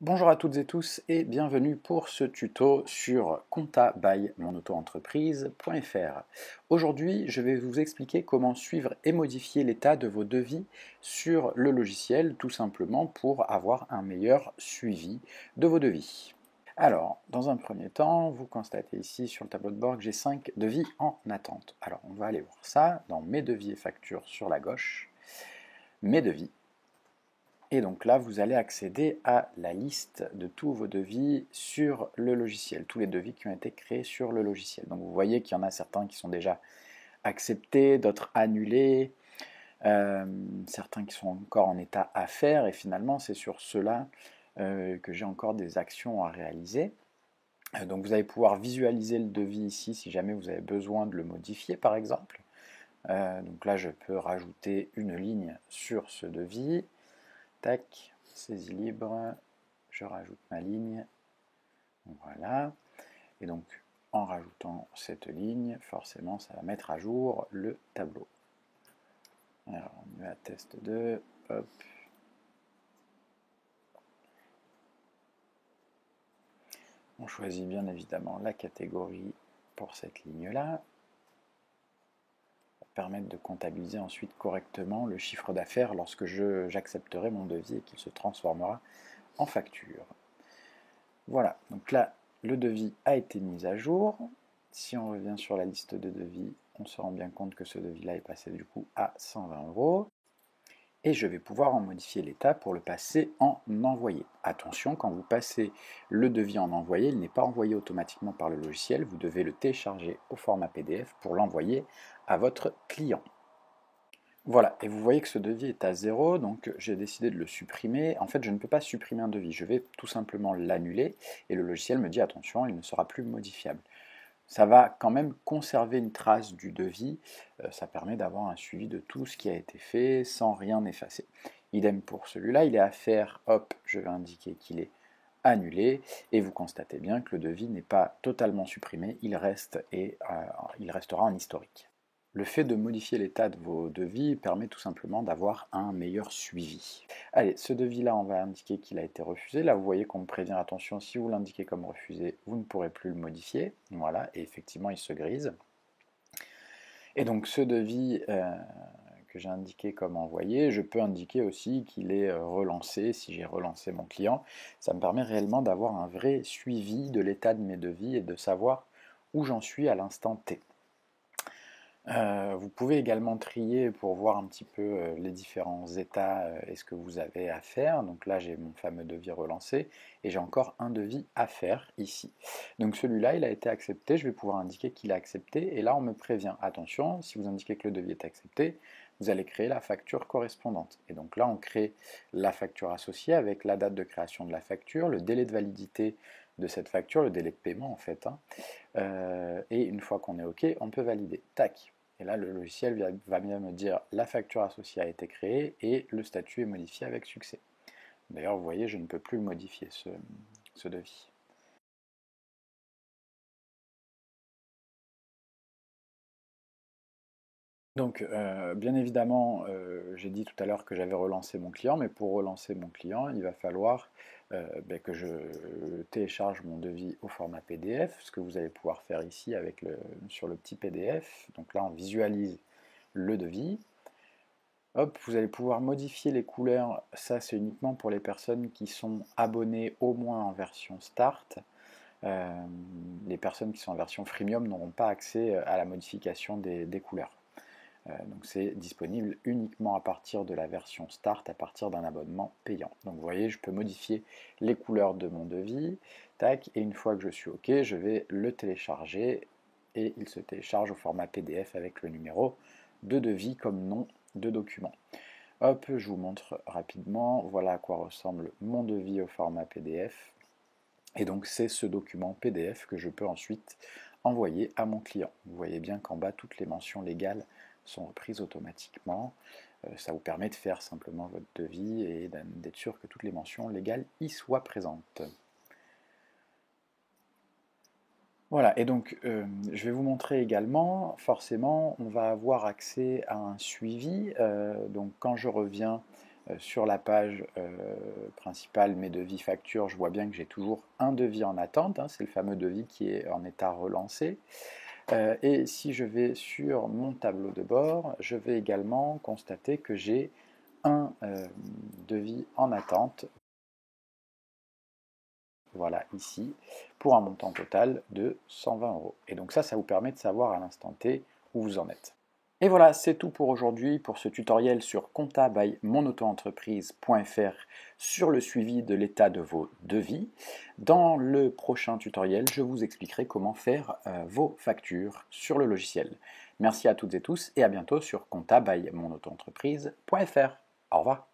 Bonjour à toutes et tous et bienvenue pour ce tuto sur Compta by monauto-entreprise.fr. Aujourd'hui, je vais vous expliquer comment suivre et modifier l'état de vos devis sur le logiciel, tout simplement pour avoir un meilleur suivi de vos devis. Alors, dans un premier temps, vous constatez ici sur le tableau de bord que j'ai 5 devis en attente. Alors, on va aller voir ça dans Mes devis et factures sur la gauche, Mes devis. Et donc là, vous allez accéder à la liste de tous vos devis sur le logiciel, tous les devis qui ont été créés sur le logiciel. Donc vous voyez qu'il y en a certains qui sont déjà acceptés, d'autres annulés, certains qui sont encore en état à faire, et finalement c'est sur ceux-là que j'ai encore des actions à réaliser. Donc vous allez pouvoir visualiser le devis ici si jamais vous avez besoin de le modifier par exemple. Donc là je peux rajouter une ligne sur ce devis. Tac, saisie libre, je rajoute ma ligne, voilà, et donc en rajoutant cette ligne, forcément ça va mettre à jour le tableau. Alors on y va, test 2, hop. On choisit bien évidemment la catégorie pour cette ligne-là. Ça va permettre de comptabiliser ensuite correctement le chiffre d'affaires lorsque j'accepterai mon devis et qu'il se transformera en facture. Voilà, donc là, le devis a été mis à jour. Si on revient sur la liste de devis, on se rend bien compte que ce devis-là est passé du coup à 120 €. Et je vais pouvoir en modifier l'état pour le passer en envoyé. Attention, quand vous passez le devis en envoyé, il n'est pas envoyé automatiquement par le logiciel. Vous devez le télécharger au format PDF pour l'envoyer à votre client. Voilà, et vous voyez que ce devis est à 0, donc j'ai décidé de le supprimer. En fait, je ne peux pas supprimer un devis, je vais tout simplement l'annuler, et le logiciel me dit attention, il ne sera plus modifiable. Ça va quand même conserver une trace du devis, ça permet d'avoir un suivi de tout ce qui a été fait sans rien effacer. Idem pour celui-là, il est à faire, hop, je vais indiquer qu'il est annulé, et vous constatez bien que le devis n'est pas totalement supprimé, il reste et il restera en historique. Le fait de modifier l'état de vos devis permet tout simplement d'avoir un meilleur suivi. Allez, ce devis-là, on va indiquer qu'il a été refusé. Là, vous voyez qu'on me prévient, attention, si vous l'indiquez comme refusé, vous ne pourrez plus le modifier. Voilà, et effectivement, il se grise. Et donc, ce devis que j'ai indiqué comme envoyé, je peux indiquer aussi qu'il est relancé, si j'ai relancé mon client. Ça me permet réellement d'avoir un vrai suivi de l'état de mes devis et de savoir où j'en suis à l'instant T. Vous pouvez également trier pour voir un petit peu les différents états et ce que vous avez à faire. Donc là, j'ai mon fameux devis relancé et j'ai encore un devis à faire ici. Donc celui-là, il a été accepté. Je vais pouvoir indiquer qu'il est accepté. Et là, on me prévient. Attention, si vous indiquez que le devis est accepté, vous allez créer la facture correspondante. Et donc là, on crée la facture associée avec la date de création de la facture, le délai de validité de cette facture, le délai de paiement en fait. Et une fois qu'on est OK, on peut valider. Tac. Et là, le logiciel va bien me dire la facture associée a été créée et le statut est modifié avec succès. D'ailleurs, vous voyez, je ne peux plus le modifier, ce devis. Donc, bien évidemment, j'ai dit tout à l'heure que j'avais relancé mon client, mais pour relancer mon client, il va falloir que je télécharge mon devis au format PDF, ce que vous allez pouvoir faire ici sur le petit PDF. Donc là, on visualise le devis. Hop, vous allez pouvoir modifier les couleurs. Ça, c'est uniquement pour les personnes qui sont abonnées au moins en version Start. Les personnes qui sont en version Freemium n'auront pas accès à la modification des couleurs. Donc c'est disponible uniquement à partir de la version Start, à partir d'un abonnement payant. Donc vous voyez, je peux modifier les couleurs de mon devis, tac, et une fois que je suis OK, je vais le télécharger et il se télécharge au format PDF avec le numéro de devis comme nom de document. Hop, je vous montre rapidement, voilà à quoi ressemble mon devis au format PDF. Et donc c'est ce document PDF que je peux ensuite envoyer à mon client. Vous voyez bien qu'en bas, toutes les mentions légales sont reprises automatiquement. Ça vous permet de faire simplement votre devis et d'être sûr que toutes les mentions légales y soient présentes. Voilà, et donc je vais vous montrer également, forcément, on va avoir accès à un suivi. Donc quand je reviens sur la page principale mes devis factures, je vois bien que j'ai toujours un devis en attente, hein, c'est le fameux devis qui est en état relancé. Et si je vais sur mon tableau de bord, je vais également constater que j'ai un devis en attente, voilà ici, pour un montant total de 120 €. Et donc ça vous permet de savoir à l'instant T où vous en êtes. Et voilà, c'est tout pour aujourd'hui, pour ce tutoriel sur Compta by monautoentreprise.fr sur le suivi de l'état de vos devis. Dans le prochain tutoriel, je vous expliquerai comment faire vos factures sur le logiciel. Merci à toutes et tous et à bientôt sur Compta by monautoentreprise.fr. Au revoir.